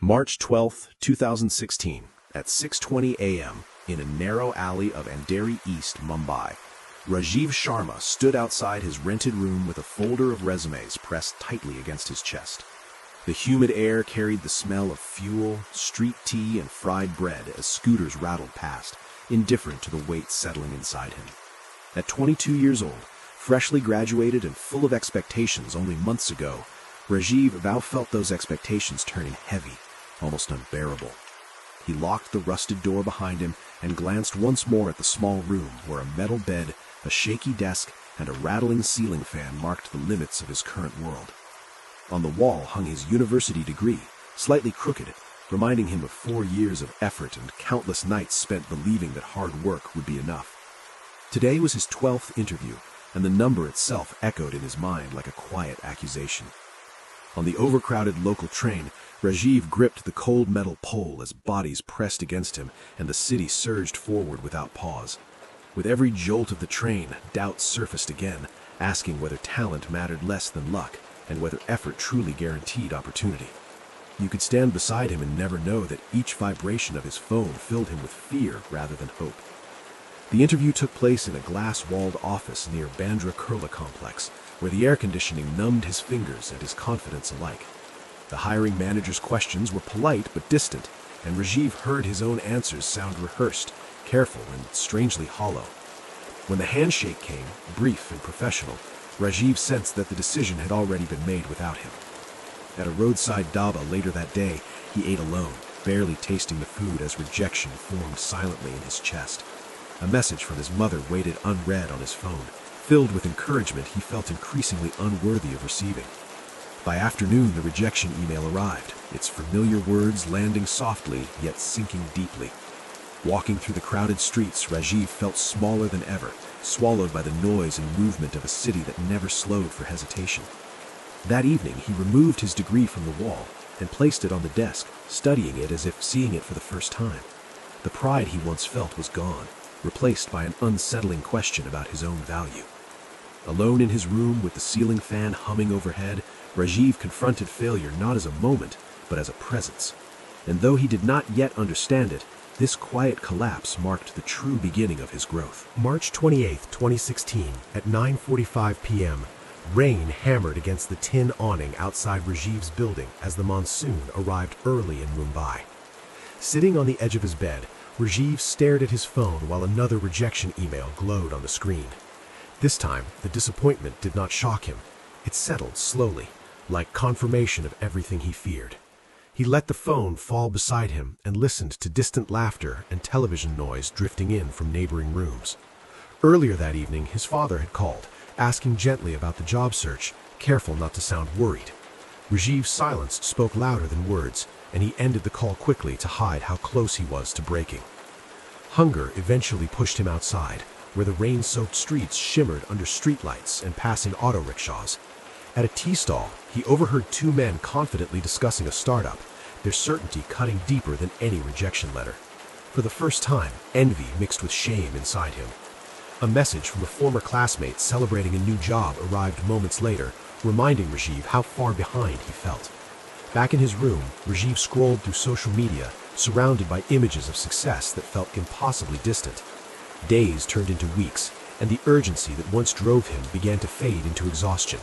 March 12, 2016, at 6:20 a.m., in a narrow alley of Andheri East, Mumbai, Rajiv Sharma stood outside his rented room with a folder of resumes pressed tightly against his chest. The humid air carried the smell of fuel, street tea, and fried bread as scooters rattled past, indifferent to the weight settling inside him. At 22 years old, freshly graduated and full of expectations only months ago, Rajiv now felt those expectations turning heavy, almost unbearable. He locked the rusted door behind him and glanced once more at the small room where a metal bed, a shaky desk, and a rattling ceiling fan marked the limits of his current world. On the wall hung his university degree, slightly crooked, reminding him of 4 years of effort and countless nights spent believing that hard work would be enough. Today was his 12th interview, and the number itself echoed in his mind like a quiet accusation. On the overcrowded local train, Rajiv gripped the cold metal pole as bodies pressed against him and the city surged forward without pause. With every jolt of the train, doubts surfaced again, asking whether talent mattered less than luck and whether effort truly guaranteed opportunity. You could stand beside him and never know that each vibration of his phone filled him with fear rather than hope. The interview took place in a glass-walled office near Bandra Kurla complex, where the air conditioning numbed his fingers and his confidence alike. The hiring manager's questions were polite but distant, and Rajiv heard his own answers sound rehearsed, careful, and strangely hollow. When the handshake came, brief and professional, Rajiv sensed that the decision had already been made without him. At a roadside dhaba later that day, he ate alone, barely tasting the food as rejection formed silently in his chest. A message from his mother waited unread on his phone, filled with encouragement he felt increasingly unworthy of receiving. By afternoon, the rejection email arrived, its familiar words landing softly yet sinking deeply. Walking through the crowded streets, Rajiv felt smaller than ever, swallowed by the noise and movement of a city that never slowed for hesitation. That evening, he removed his degree from the wall and placed it on the desk, studying it as if seeing it for the first time. The pride he once felt was gone, replaced by an unsettling question about his own value. Alone in his room with the ceiling fan humming overhead, Rajiv confronted failure not as a moment, but as a presence. And though he did not yet understand it, this quiet collapse marked the true beginning of his growth. March 28, 2016, at 9:45 p.m., rain hammered against the tin awning outside Rajiv's building as the monsoon arrived early in Mumbai. Sitting on the edge of his bed, Rajiv stared at his phone while another rejection email glowed on the screen. This time, the disappointment did not shock him. It settled slowly, like confirmation of everything he feared. He let the phone fall beside him and listened to distant laughter and television noise drifting in from neighboring rooms. Earlier that evening, his father had called, asking gently about the job search, careful not to sound worried. Rajiv's silence spoke louder than words, and he ended the call quickly to hide how close he was to breaking. Hunger eventually pushed him outside, where the rain-soaked streets shimmered under streetlights and passing auto rickshaws. At a tea stall, he overheard 2 men confidently discussing a startup, their certainty cutting deeper than any rejection letter. For the first time, envy mixed with shame inside him. A message from a former classmate celebrating a new job arrived moments later, reminding Rajiv how far behind he felt. Back in his room, Rajiv scrolled through social media, surrounded by images of success that felt impossibly distant. Days turned into weeks, and the urgency that once drove him began to fade into exhaustion.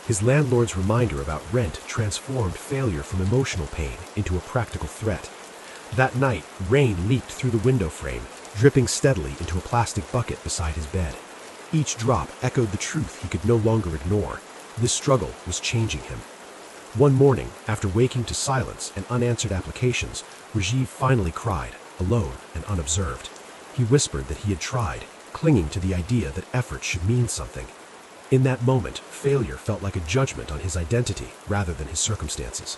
His landlord's reminder about rent transformed failure from emotional pain into a practical threat. That night, rain leaked through the window frame, dripping steadily into a plastic bucket beside his bed. Each drop echoed the truth he could no longer ignore. This struggle was changing him. One morning, after waking to silence and unanswered applications, Rajiv finally cried, alone and unobserved. He whispered that he had tried, clinging to the idea that effort should mean something. In that moment, failure felt like a judgment on his identity rather than his circumstances.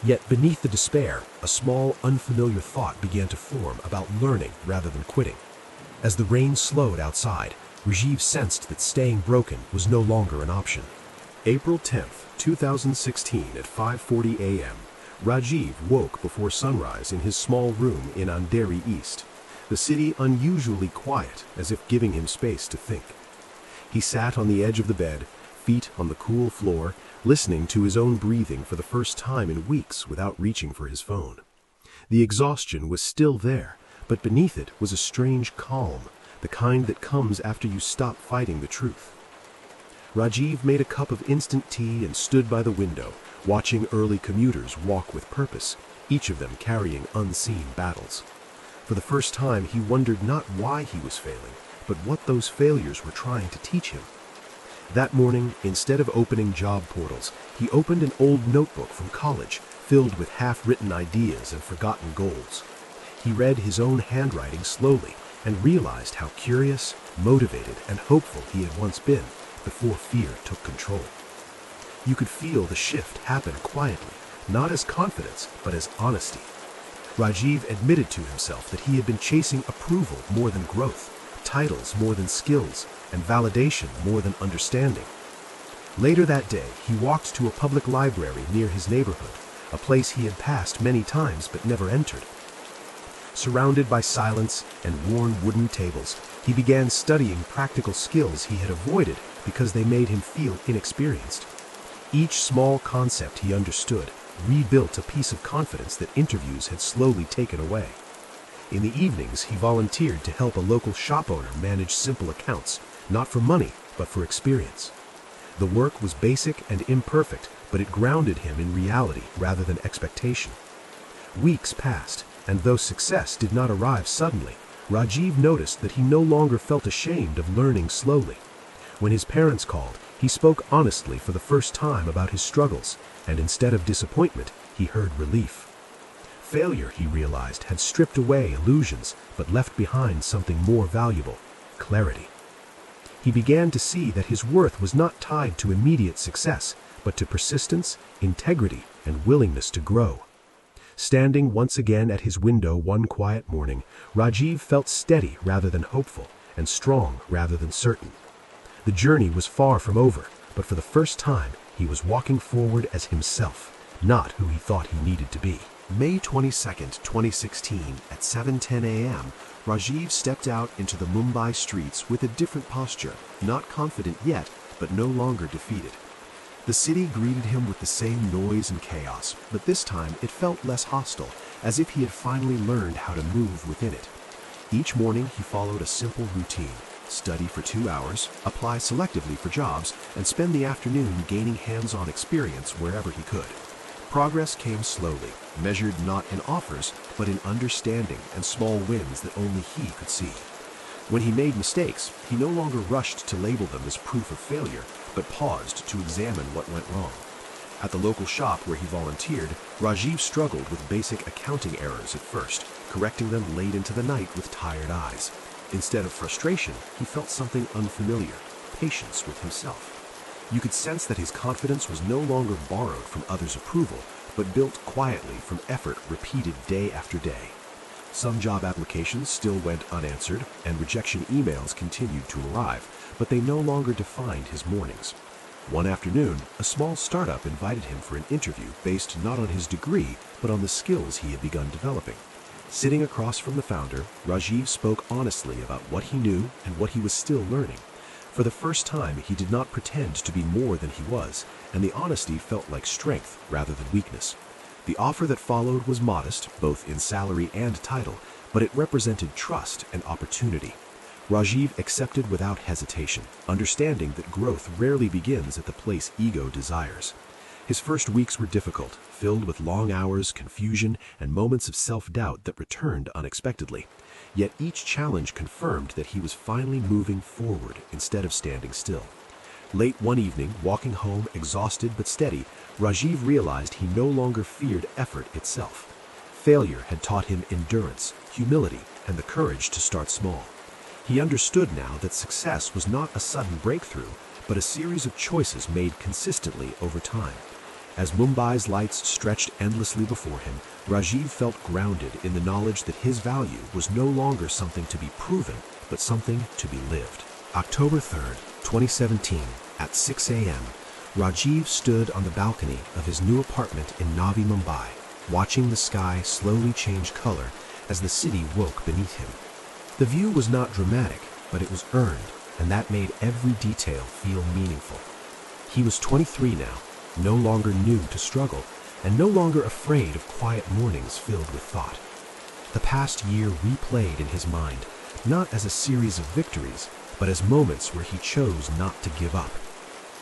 Yet beneath the despair, a small, unfamiliar thought began to form about learning rather than quitting. As the rain slowed outside, Rajiv sensed that staying broken was no longer an option. April 10th, 2016 at 5:40 a.m., Rajiv woke before sunrise in his small room in Andheri East, the city unusually quiet, as if giving him space to think. He sat on the edge of the bed, feet on the cool floor, listening to his own breathing for the first time in weeks without reaching for his phone. The exhaustion was still there, but beneath it was a strange calm, the kind that comes after you stop fighting the truth. Rajiv made a cup of instant tea and stood by the window, watching early commuters walk with purpose, each of them carrying unseen battles. For the first time, he wondered not why he was failing, but what those failures were trying to teach him. That morning, instead of opening job portals, he opened an old notebook from college, filled with half-written ideas and forgotten goals. He read his own handwriting slowly and realized how curious, motivated, and hopeful he had once been before fear took control. You could feel the shift happen quietly, not as confidence, but as honesty. Rajiv admitted to himself that he had been chasing approval more than growth, titles more than skills, and validation more than understanding. Later that day, he walked to a public library near his neighborhood, a place he had passed many times but never entered. Surrounded by silence and worn wooden tables, he began studying practical skills he had avoided because they made him feel inexperienced. Each small concept he understood rebuilt a piece of confidence that interviews had slowly taken away. In the evenings, he volunteered to help a local shop owner manage simple accounts, not for money, but for experience. The work was basic and imperfect, but it grounded him in reality rather than expectation. Weeks passed, and though success did not arrive suddenly, Rajiv noticed that he no longer felt ashamed of learning slowly. When his parents called, he spoke honestly for the first time about his struggles, and instead of disappointment, he heard relief. Failure, he realized, had stripped away illusions, but left behind something more valuable: clarity. He began to see that his worth was not tied to immediate success, but to persistence, integrity, and willingness to grow. Standing once again at his window one quiet morning, Rajiv felt steady rather than hopeful, and strong rather than certain. The journey was far from over, but for the first time, he was walking forward as himself, not who he thought he needed to be. May 22nd, 2016, at 7:10 a.m., Rajiv stepped out into the Mumbai streets with a different posture, not confident yet, but no longer defeated. The city greeted him with the same noise and chaos, but this time it felt less hostile, as if he had finally learned how to move within it. Each morning he followed a simple routine: study for 2 hours, apply selectively for jobs, and spend the afternoon gaining hands-on experience wherever he could. Progress came slowly, measured not in offers, but in understanding and small wins that only he could see. When he made mistakes, he no longer rushed to label them as proof of failure, but paused to examine what went wrong. At the local shop where he volunteered, Rajiv struggled with basic accounting errors at first, correcting them late into the night with tired eyes. Instead of frustration, he felt something unfamiliar: patience with himself. You could sense that his confidence was no longer borrowed from others' approval, but built quietly from effort repeated day after day. Some job applications still went unanswered, and rejection emails continued to arrive, but they no longer defined his mornings. One afternoon, a small startup invited him for an interview based not on his degree, but on the skills he had begun developing. Sitting across from the founder, Rajiv spoke honestly about what he knew and what he was still learning. For the first time, he did not pretend to be more than he was, and the honesty felt like strength rather than weakness. The offer that followed was modest, both in salary and title, but it represented trust and opportunity. Rajiv accepted without hesitation, understanding that growth rarely begins at the place ego desires. His first weeks were difficult, filled with long hours, confusion, and moments of self-doubt that returned unexpectedly. Yet each challenge confirmed that he was finally moving forward instead of standing still. Late one evening, walking home exhausted but steady, Rajiv realized he no longer feared effort itself. Failure had taught him endurance, humility, and the courage to start small. He understood now that success was not a sudden breakthrough, but a series of choices made consistently over time. As Mumbai's lights stretched endlessly before him, Rajiv felt grounded in the knowledge that his value was no longer something to be proven, but something to be lived. October 3rd, 2017, at 6 a.m., Rajiv stood on the balcony of his new apartment in Navi Mumbai, watching the sky slowly change color as the city woke beneath him. The view was not dramatic, but it was earned, and that made every detail feel meaningful. He was 23 now, no longer new to struggle, and no longer afraid of quiet mornings filled with thought. The past year replayed in his mind, not as a series of victories, but as moments where he chose not to give up.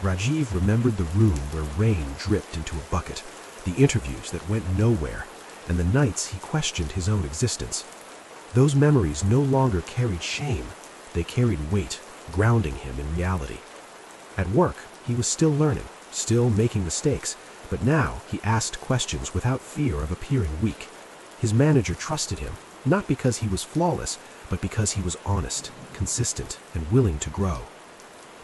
Rajiv remembered the room where rain dripped into a bucket, the interviews that went nowhere, and the nights he questioned his own existence. Those memories no longer carried shame, they carried weight, grounding him in reality. At work, he was still learning, still making mistakes, but now he asked questions without fear of appearing weak. His manager trusted him, not because he was flawless, but because he was honest, consistent, and willing to grow.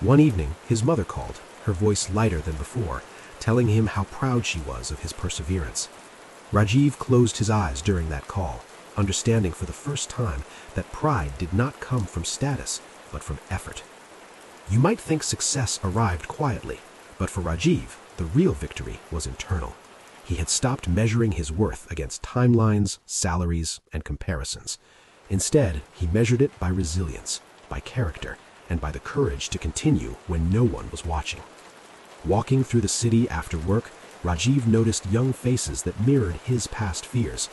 One evening, his mother called, her voice lighter than before, telling him how proud she was of his perseverance. Rajiv closed his eyes during that call, understanding for the first time that pride did not come from status, but from effort. You might think success arrived quietly, but for Rajiv, the real victory was internal. He had stopped measuring his worth against timelines, salaries, and comparisons. Instead, he measured it by resilience, by character, and by the courage to continue when no one was watching. Walking through the city after work, Rajiv noticed young faces that mirrored his past fears.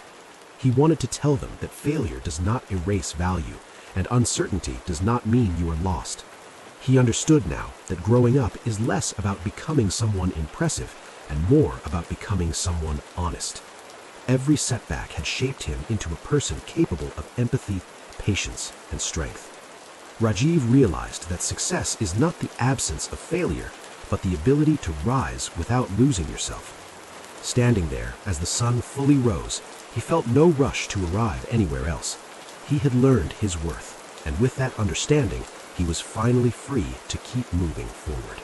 He wanted to tell them that failure does not erase value, and uncertainty does not mean you are lost. He understood now that growing up is less about becoming someone impressive and more about becoming someone honest. Every setback had shaped him into a person capable of empathy, patience, and strength. Rajiv realized that success is not the absence of failure, but the ability to rise without losing yourself. Standing there as the sun fully rose, he felt no rush to arrive anywhere else. He had learned his worth, and with that understanding, he was finally free to keep moving forward.